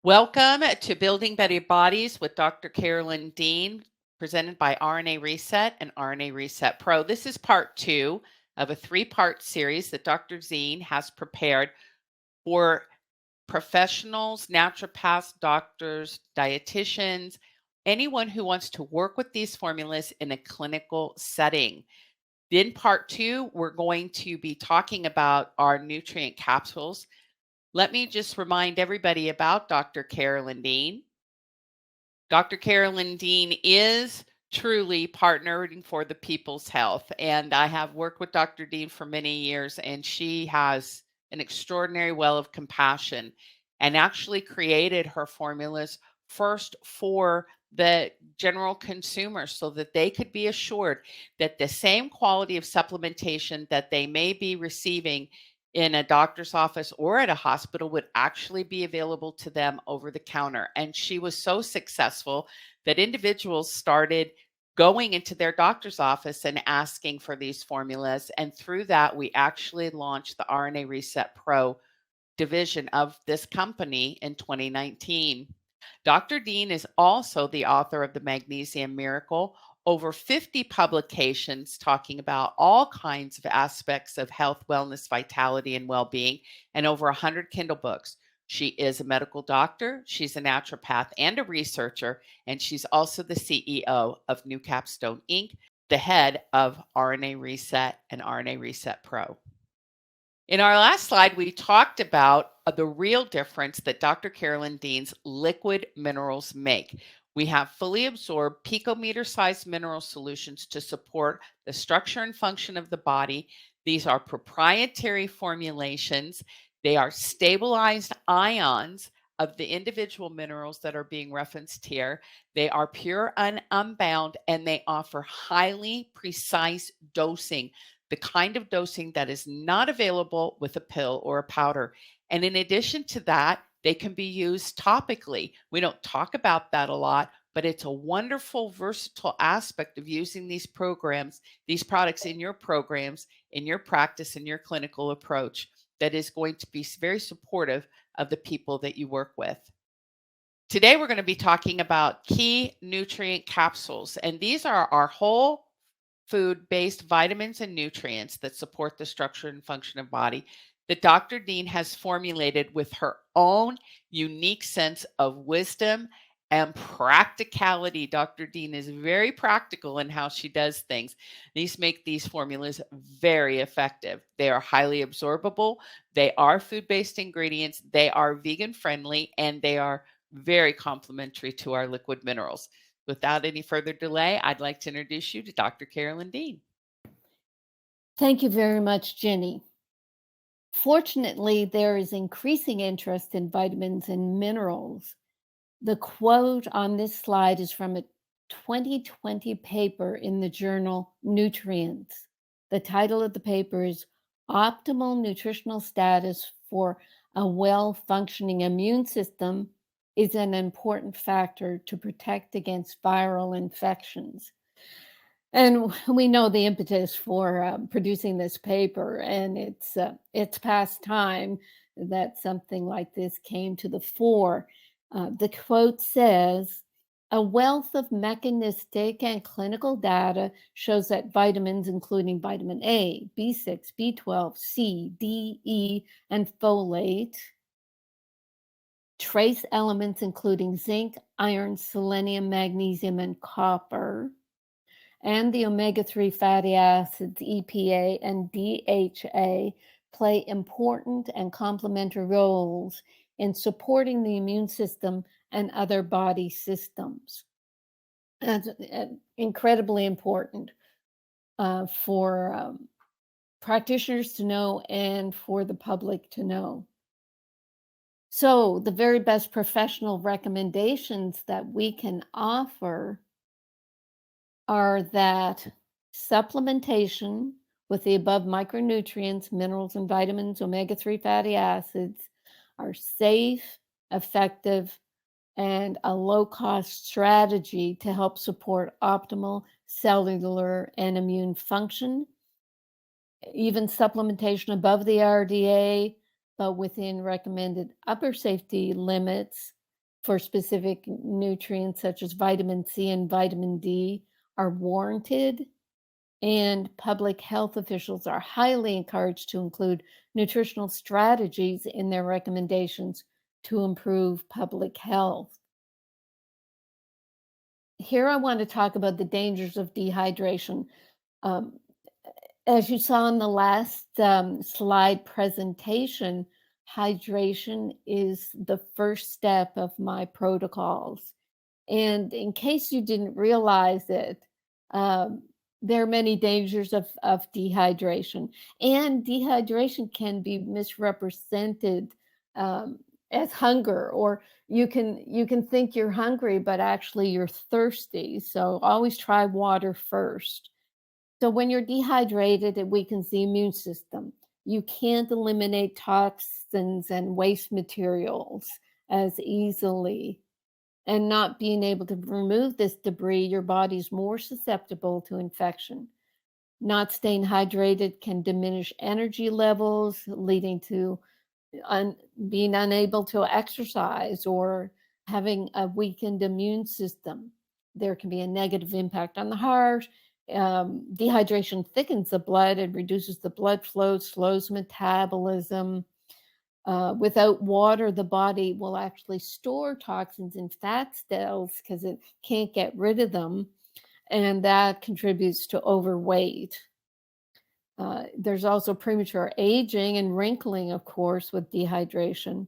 Welcome to Building Better Bodies with Dr. Carolyn Dean, presented by RNA Reset and RNA Reset Pro. This is part 2 of a 3-part series that Dr. Dean has prepared for professionals, naturopaths, doctors, dietitians, anyone who wants to work with these formulas in a clinical setting. In part 2, we're going to be talking about our nutrient capsules. Let me just remind everybody about Dr. Carolyn Dean. Dr. Carolyn Dean is truly partnering for the people's health. And I have worked with Dr. Dean for many years, and she has an extraordinary well of compassion and actually created her formulas first for the general consumer so that they could be assured that the same quality of supplementation that they may be receiving in a doctor's office or at a hospital would actually be available to them over the counter. And she was so successful that individuals started going into their doctor's office and asking for these formulas. And through that, we actually launched the RNA Reset Pro division of this company in 2019. Dr. Dean is also the author of The Magnesium Miracle, over 50 publications talking about all kinds of aspects of health, wellness, vitality, and well being, and over 100 Kindle books. She is a medical doctor, she's a naturopath, and a researcher, and she's also the CEO of New Capstone Inc., the head of RNA Reset and RNA Reset Pro. In our last slide, we talked about the real difference that Dr. Carolyn Dean's liquid minerals make. We have fully absorbed picometer-sized mineral solutions to support the structure and function of the body. These are proprietary formulations. They are stabilized ions of the individual minerals that are being referenced here. They are pure and unbound, and they offer highly precise dosing, the kind of dosing that is not available with a pill or a powder. And in addition to that, they can be used topically. We don't talk about that a lot, but it's a wonderful, versatile aspect of using these products in your programs, in your practice, in your clinical approach that is going to be very supportive of the people that you work with. Today, we're going to be talking about key nutrient capsules, and these are our whole food-based vitamins and nutrients that support the structure and function of body that Dr. Dean has formulated with her own unique sense of wisdom and practicality. Dr. Dean is very practical in how she does things. These make these formulas very effective. They are highly absorbable. They are food-based ingredients. They are vegan friendly, and they are very complementary to our liquid minerals. Without any further delay, I'd like to introduce you to Dr. Carolyn Dean. Thank you very much, Jenny. Fortunately, there is increasing interest in vitamins and minerals. The quote on this slide is from a 2020 paper in the journal Nutrients. The title of the paper is Optimal Nutritional Status for a Well-Functioning Immune System is an Important Factor to Protect Against Viral Infections. And we know the impetus for producing this paper, and it's past time that something like this came to the fore. The quote says, "A wealth of mechanistic and clinical data shows that vitamins, including vitamin A, B6, B12, C, D, E, and folate, trace elements including zinc, iron, selenium, magnesium, and copper, and the omega-3 fatty acids, EPA and DHA, play important and complementary roles in supporting the immune system and other body systems." That's incredibly important for practitioners to know and for the public to know. So the very best professional recommendations that we can offer are that supplementation with the above micronutrients, minerals, and vitamins, omega-3 fatty acids are safe, effective, and a low-cost strategy to help support optimal cellular and immune function. Even supplementation above the RDA, but within recommended upper safety limits, for specific nutrients such as vitamin C and vitamin D are warranted, and public health officials are highly encouraged to include nutritional strategies in their recommendations to improve public health. Here, I want to talk about the dangers of dehydration. Um, as you saw in the last slide presentation, hydration is the first step of my protocols. And in case you didn't realize it, um, there are many dangers of dehydration. And dehydration can be misrepresented um, as hunger, or you can think you're hungry, but actually you're thirsty. So always try water first. So when you're dehydrated, it weakens the immune system. You can't eliminate toxins and waste materials as easily, and not being able to remove this debris, your body's more susceptible to infection. Not staying hydrated can diminish energy levels, leading to un- being unable to exercise or having a weakened immune system. There can be a negative impact on the heart. Dehydration thickens the blood and reduces the blood flow, slows metabolism. Without water, the body will actually store toxins in fat cells because it can't get rid of them, and that contributes to overweight. There's also premature aging and wrinkling, of course, with dehydration.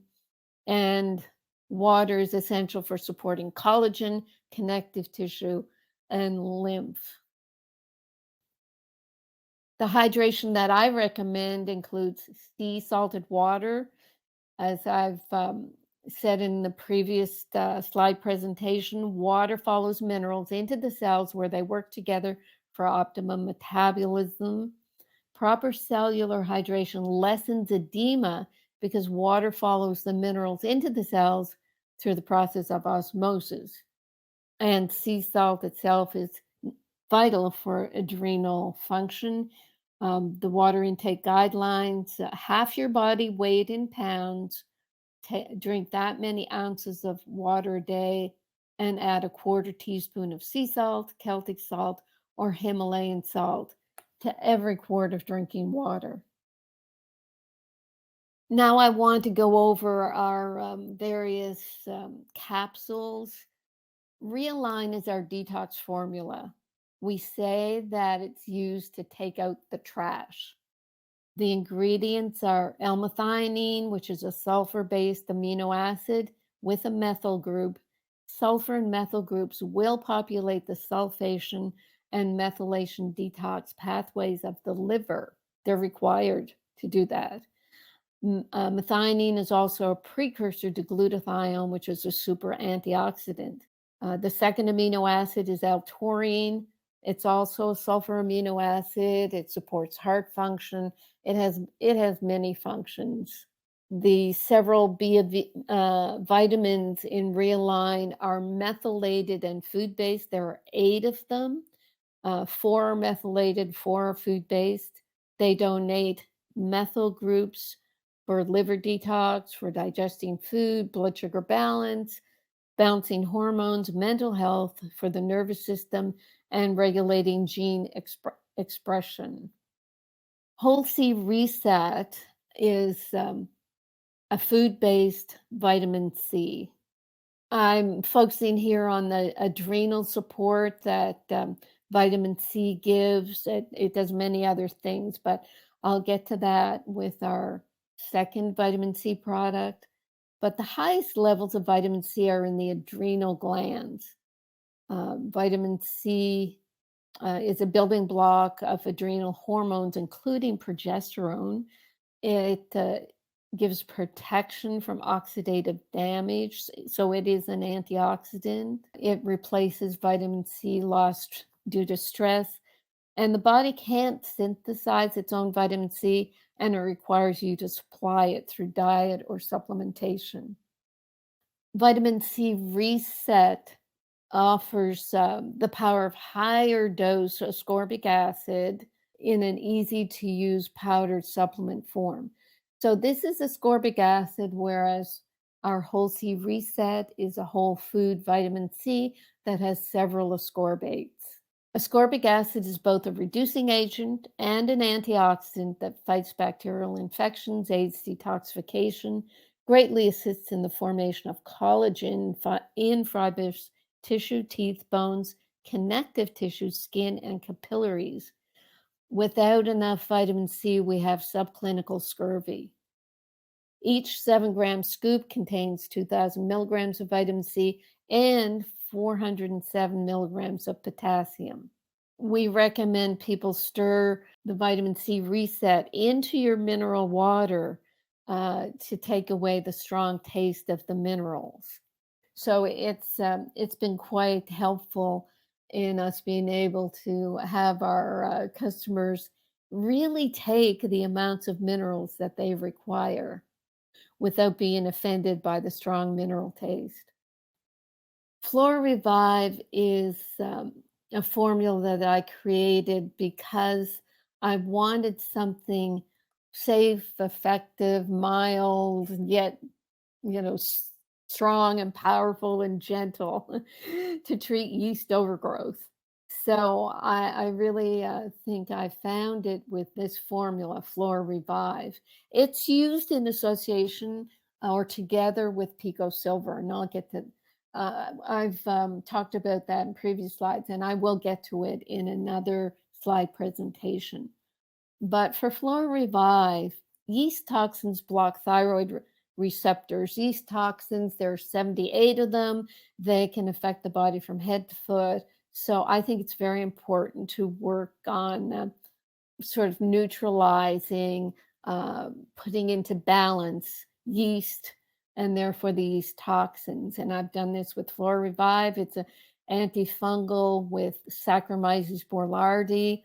And water is essential for supporting collagen, connective tissue, and lymph. The hydration that I recommend includes sea salted water. As I've said in the previous slide presentation, water follows minerals into the cells where they work together for optimum metabolism. Proper cellular hydration lessens edema because water follows the minerals into the cells through the process of osmosis. And sea salt itself is vital for adrenal function. The water intake guidelines, half your body weight in pounds, drink that many ounces of water a day, and add a quarter teaspoon of sea salt, Celtic salt, or Himalayan salt to every quart of drinking water. Now I want to go over our various capsules. Realign is our detox formula. We say that it's used to take out the trash. The ingredients are L-methionine, which is a sulfur-based amino acid with a methyl group. Sulfur and methyl groups will populate the sulfation and methylation detox pathways of the liver. They're required to do that. Methionine is also a precursor to glutathione, which is a super antioxidant. The second amino acid is L-taurine. It's also a sulfur amino acid. It supports heart function. It has many functions. The several vitamins in Realign are methylated and food-based. There are 8 of them. 4 are methylated, 4 are food-based. They donate methyl groups for liver detox, for digesting food, blood sugar balance, balancing hormones, mental health, for the nervous system, and regulating gene expression. Whole C Reset is a food-based vitamin C. I'm focusing here on the adrenal support that vitamin C gives. It does many other things, but I'll get to that with our second vitamin C product. But the highest levels of vitamin C are in the adrenal glands. Vitamin C is a building block of adrenal hormones, including progesterone. It gives protection from oxidative damage, so it is an antioxidant. It replaces vitamin C lost due to stress, and the body can't synthesize its own vitamin C, and it requires you to supply it through diet or supplementation. Vitamin C Reset offers the power of higher dose ascorbic acid in an easy to use powdered supplement form. So this is ascorbic acid, whereas Our Whole C Reset is a whole food vitamin C that has several ascorbates. Ascorbic acid is both a reducing agent and an antioxidant that fights bacterial infections, aids detoxification, greatly assists in the formation of collagen in fibrous tissue, teeth, bones, connective tissue, skin, and capillaries. Without enough vitamin C, we have subclinical scurvy. Each 7-gram scoop contains 2,000 milligrams of vitamin C and 407 milligrams of potassium. We recommend people stir the vitamin C reset into your mineral water to take away the strong taste of the minerals. So it's been quite helpful in us being able to have our customers really take the amounts of minerals that they require without being offended by the strong mineral taste. Flora Revive is a formula that I created because I wanted something safe, effective, mild, yet strong and powerful and gentle to treat yeast overgrowth. So I really think I found it with this formula, Flora Revive. It's used in association or together with Pico Silver, and I'll get to. I've talked about that in previous slides, and I will get to it in another slide presentation. But for Flora Revive, yeast toxins block thyroid receptors. Yeast toxins, there are 78 of them. They can affect the body from head to foot. So I think it's very important to work on sort of neutralizing, putting into balance yeast and therefore the yeast toxins. And I've done this with Flora Revive. It's an antifungal with Saccharomyces boulardii,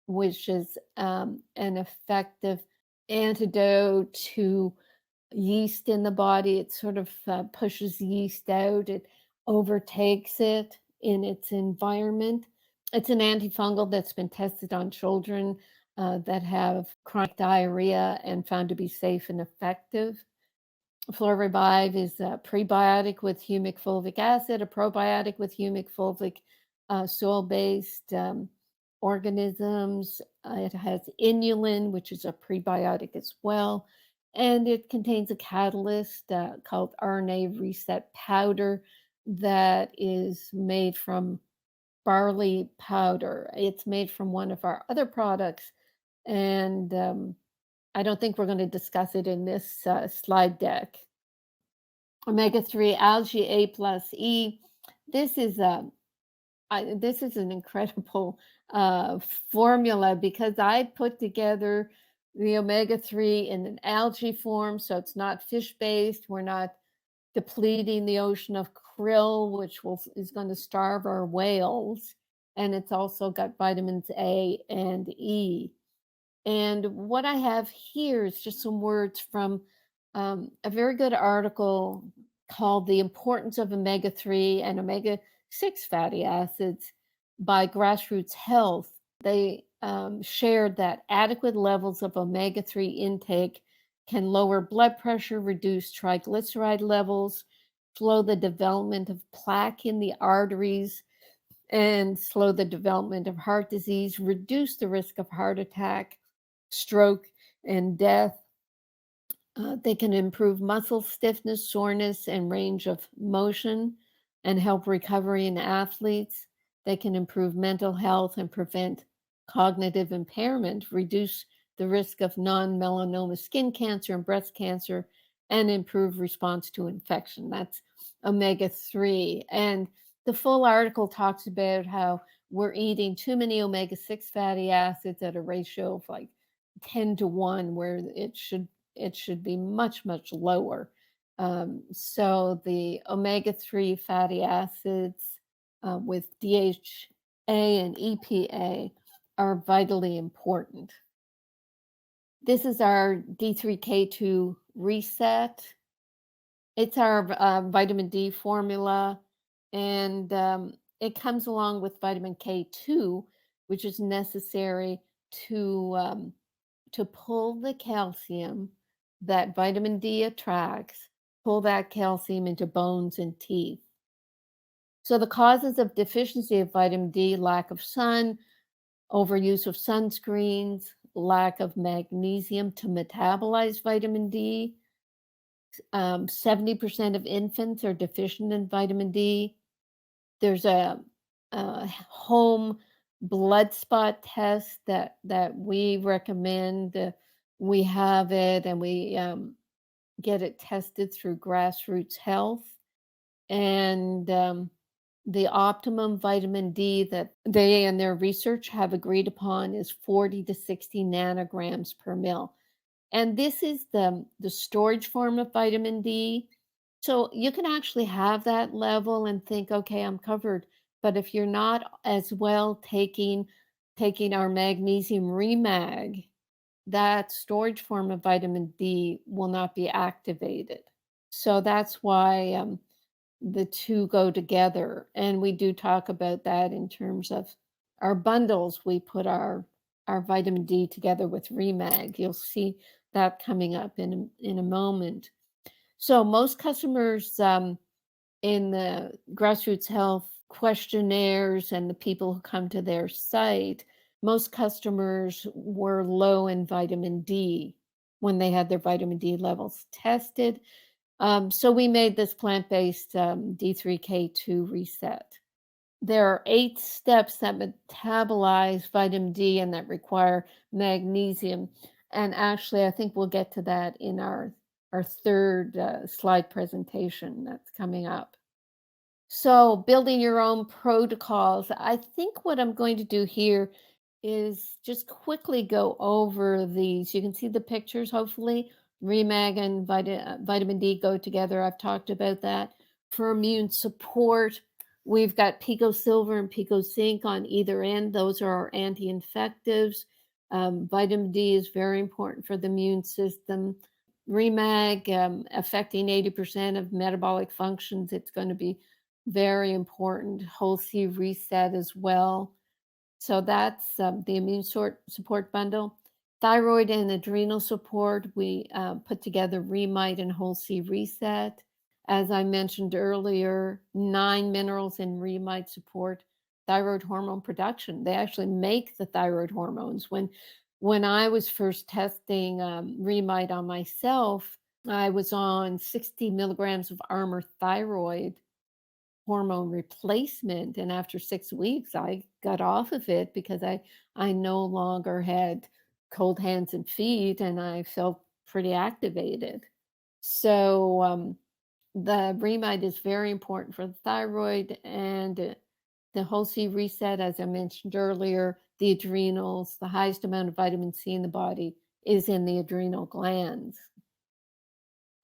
which is an effective antidote to yeast in the body. It sort of pushes yeast out. It overtakes it in its environment. It's an antifungal that's been tested on children that have chronic diarrhea and found to be safe and effective. Flora Revive is a prebiotic with humic fulvic acid, a probiotic with humic fulvic soil-based organisms. It has inulin, which is a prebiotic as well. And it contains a catalyst called RNA reset powder that is made from barley powder. It's made from one of our other products. And I don't think we're going to discuss it in this slide deck. Omega-3 algae A plus E. This is an incredible formula because I put together the omega-3 in an algae form, so it's not fish-based. We're not depleting the ocean of krill, which is going to starve our whales. And it's also got vitamins A and E. And what I have here is just some words from a very good article called The Importance of Omega-3 and Omega-6 Fatty Acids by Grassroots Health. They shared that adequate levels of omega-3 intake can lower blood pressure, reduce triglyceride levels, slow the development of plaque in the arteries, and slow the development of heart disease, reduce the risk of heart attack, stroke, and death. They can improve muscle stiffness, soreness, and range of motion and help recovery in athletes. They can improve mental health and prevent cognitive impairment, reduce the risk of non-melanoma skin cancer and breast cancer, and improve response to infection. That's omega-3. And the full article talks about how we're eating too many omega-6 fatty acids at a ratio of like 10 to 1, where it should be much, much lower. So the omega-3 fatty acids with DHA and EPA are vitally important. This is our D3K2 reset. It's our vitamin D formula, and it comes along with vitamin K2, which is necessary to pull the calcium that vitamin D attracts, pull that calcium into bones and teeth. So the causes of deficiency of vitamin D: lack of sun, overuse of sunscreens, lack of magnesium to metabolize vitamin D. 70% of infants are deficient in vitamin D. There's a home blood spot test that we recommend. We have it, and we get it tested through Grassroots Health. And the optimum vitamin D that they and their research have agreed upon is 40 to 60 nanograms per mil. And this is the storage form of vitamin D. So you can actually have that level and think, okay, I'm covered. But if you're not as well taking our magnesium remag, that storage form of vitamin D will not be activated. So that's why the two go together. And we do talk about that in terms of our bundles. We put our vitamin D together with remag. You'll see that coming up in a moment. So most customers in the Grassroots Health questionnaires and the people who come to their site, most customers were low in vitamin D when they had their vitamin D levels tested. So we made this plant-based D3K2 reset. There are 8 steps that metabolize vitamin D and that require magnesium. And actually, I think we'll get to that in our third slide presentation that's coming up. So building your own protocols. I think what I'm going to do here is just quickly go over these. You can see the pictures, hopefully. Remag and vitamin D go together. I've talked about that. For immune support, we've got Pico Silver and Pico Zinc on either end. Those are our anti-infectives. Vitamin D is very important for the immune system. Remag, affecting 80% of metabolic functions. It's going to be very important. Whole C reset as well. So that's the immune support bundle. Thyroid and adrenal support, we put together Remite and Whole C reset. As I mentioned earlier, 9 minerals in Remite support thyroid hormone production. They actually make the thyroid hormones. When I was first testing Remite on myself, I was on 60 milligrams of Armour thyroid hormone replacement, and after 6 weeks I got off of it because I no longer had cold hands and feet, and I felt pretty activated. So the Remite is very important for the thyroid, and the Whole C reset, as I mentioned earlier, the adrenals. The highest amount of vitamin C in the body is in the adrenal glands.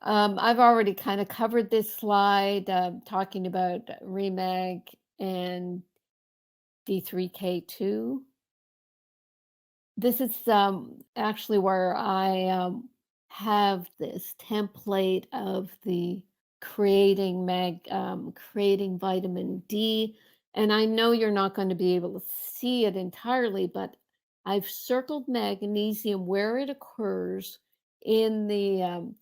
I've already kind of covered this slide, talking about Remag and D3K2. This is actually where I have this template of the creating vitamin D. And I know you're not going to be able to see it entirely, but I've circled magnesium where it occurs in the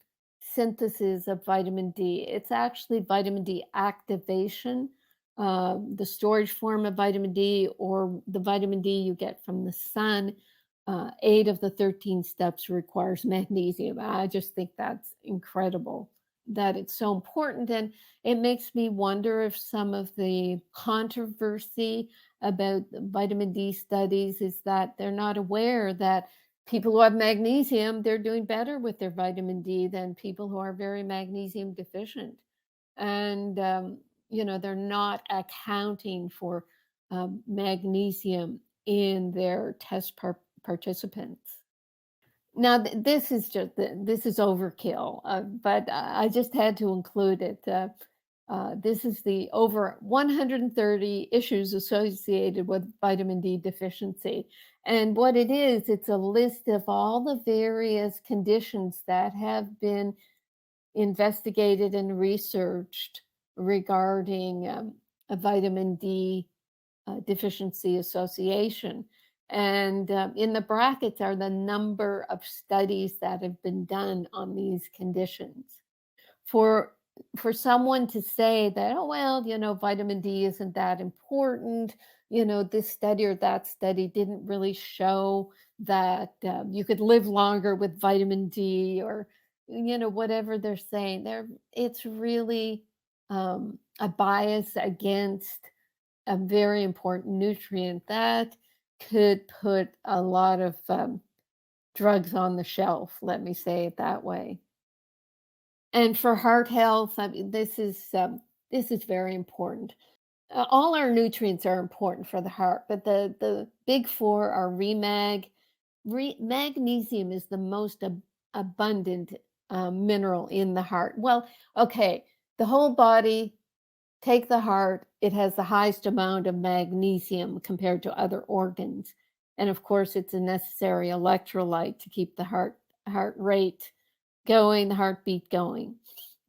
synthesis of vitamin D. It's actually vitamin D activation, the storage form of vitamin D, or the vitamin D you get from the sun. 8 of the 13 steps requires magnesium. I just think that's incredible that it's so important. And it makes me wonder if some of the controversy about vitamin D studies is that they're not aware that people who have magnesium, they're doing better with their vitamin D than people who are very magnesium deficient. And, they're not accounting for magnesium in their test participants. Now, this is overkill, but I just had to include it. This is the over 130 issues associated with vitamin D deficiency. And what it is, it's a list of all the various conditions that have been investigated and researched regarding a vitamin D deficiency association. And in the brackets are the number of studies that have been done on these conditions. For for someone to say that, oh well, vitamin D isn't that important, this study or that study didn't really show that you could live longer with vitamin D, or whatever they're saying, it's really a bias against a very important nutrient that could put a lot of drugs on the shelf, let me say it that way. And for heart health, I mean, this is very important. All our nutrients are important for the heart, but the big four are Remag. Magnesium is the most abundant mineral in the heart. Well, okay, the whole body, take the heart, it has the highest amount of magnesium compared to other organs. And of course, it's a necessary electrolyte to keep the heart rate going, the heartbeat going.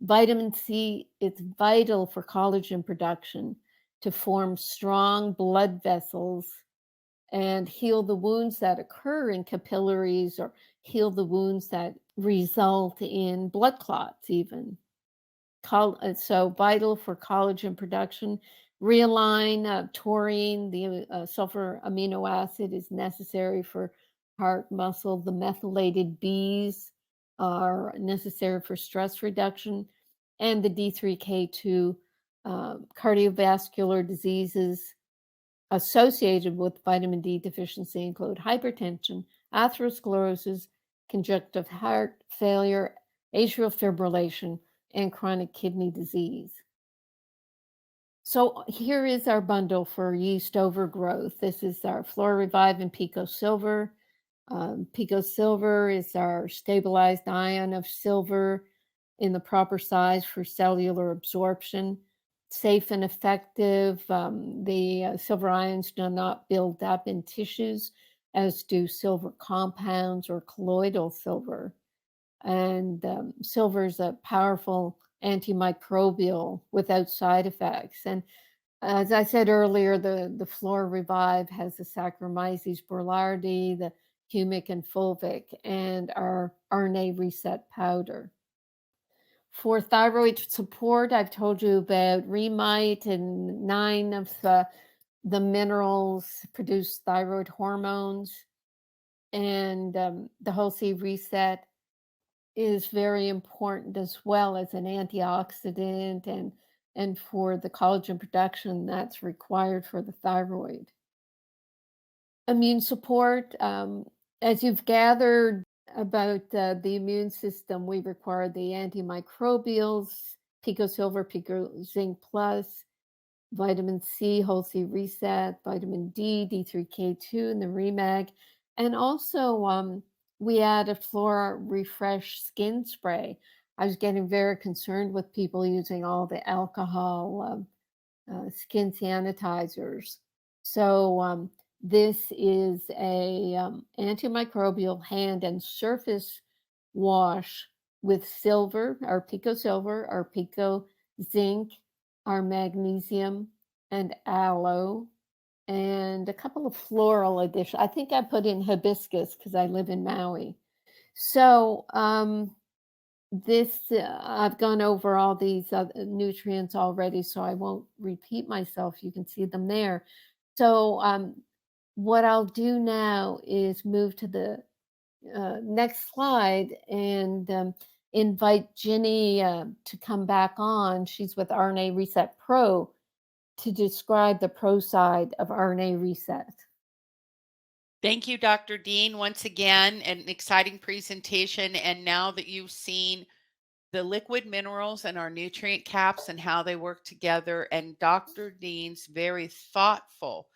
Vitamin C, it's vital for collagen production to form strong blood vessels and heal the wounds that occur in capillaries, or heal the wounds that result in blood clots even. So vital for collagen production. Realign, taurine, the sulfur amino acid is necessary for heart muscle. The methylated Bs are necessary for stress reduction. And the D3K2, cardiovascular diseases associated with vitamin D deficiency include hypertension, atherosclerosis, congestive heart failure, atrial fibrillation, and chronic kidney disease. So here is our bundle for yeast overgrowth. This is our Flora Revive and Pico Silver. Pico Silver is our stabilized ion of silver in the proper size for cellular absorption. Safe and effective. The silver ions do not build up in tissues, as do silver compounds or colloidal silver. And silver is a powerful antimicrobial without side effects. And as I said earlier, the Flora Revive has the Saccharomyces boulardii, the humic and fulvic, and our RNA reset powder. For thyroid support, I've told you about Remite, and 9 of the minerals produce thyroid hormones. And the Whole Sea Reset is very important as well as an antioxidant, and for the collagen production that's required for the thyroid. Immune support, as you've gathered about the immune system, we require the antimicrobials, Pico Silver, Pico Zinc Plus, vitamin C, Whole Sea Reset, vitamin D, D3K2, and the Remag. And also, we added Flora Refresh Skin Spray. I was getting very concerned with people using all the alcohol skin sanitizers. So this is a antimicrobial hand and surface wash with silver, our Pico Silver, our Pico Zinc, our magnesium and aloe, and a couple of floral additions. I think I put in hibiscus because I live in Maui. So I've gone over all these nutrients already, so I won't repeat myself. You can see them there. So what I'll do now is move to the next slide and invite Ginny to come back on. She's with RNA Reset Pro to describe the pro side of RNA Reset. Thank you, Dr. Dean. Once again, an exciting presentation. And now that you've seen the liquid minerals and our nutrient caps and how they work together, and Dr. Dean's very thoughtful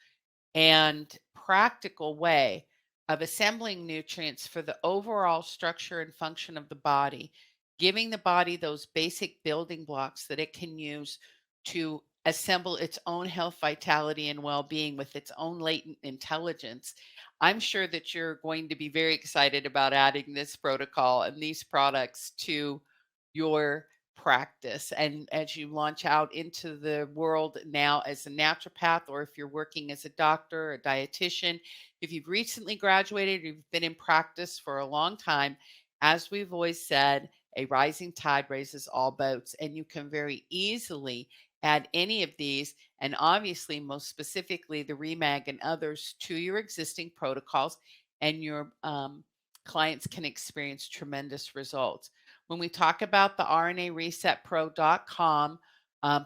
and practical way of assembling nutrients for the overall structure and function of the body, giving the body those basic building blocks that it can use to assemble its own health, vitality, and well being with its own latent intelligence. I'm sure that you're going to be very excited about adding this protocol and these products to your practice. And as you launch out into the world now as a naturopath, or if you're working as a doctor, a dietitian, if you've recently graduated, or you've been in practice for a long time, as we've always said, A rising tide raises all boats, and you can very easily add any of these, and obviously, most specifically, the REMAG and others to your existing protocols, and your clients can experience tremendous results. When we talk about the RNAResetPro.com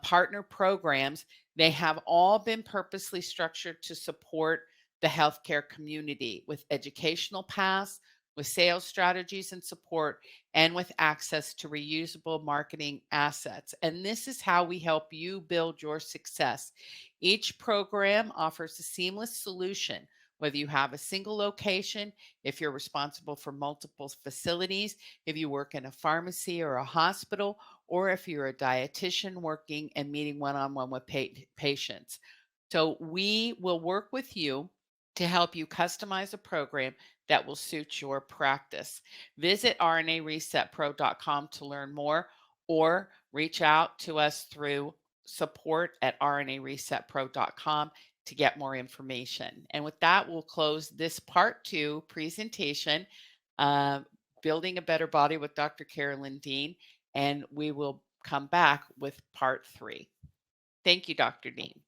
partner programs, they have all been purposely structured to support the healthcare community with educational paths, with sales strategies and support, and with access to reusable marketing assets. And this is how we help you build your success. Each program offers a seamless solution, whether you have a single location, if you're responsible for multiple facilities, if you work in a pharmacy or a hospital, or if you're a dietitian working and meeting one on one with patients. So we will work with you to help you customize a program that will suit your practice. Visit RNAResetPro.com to learn more, or reach out to us through support@RNAResetPro.com to get more information. And with that, we'll close this part 2 presentation, uh, Building a Better Body with Dr. Carolyn Dean, and we will come back with part 3. Thank you, Dr. Dean.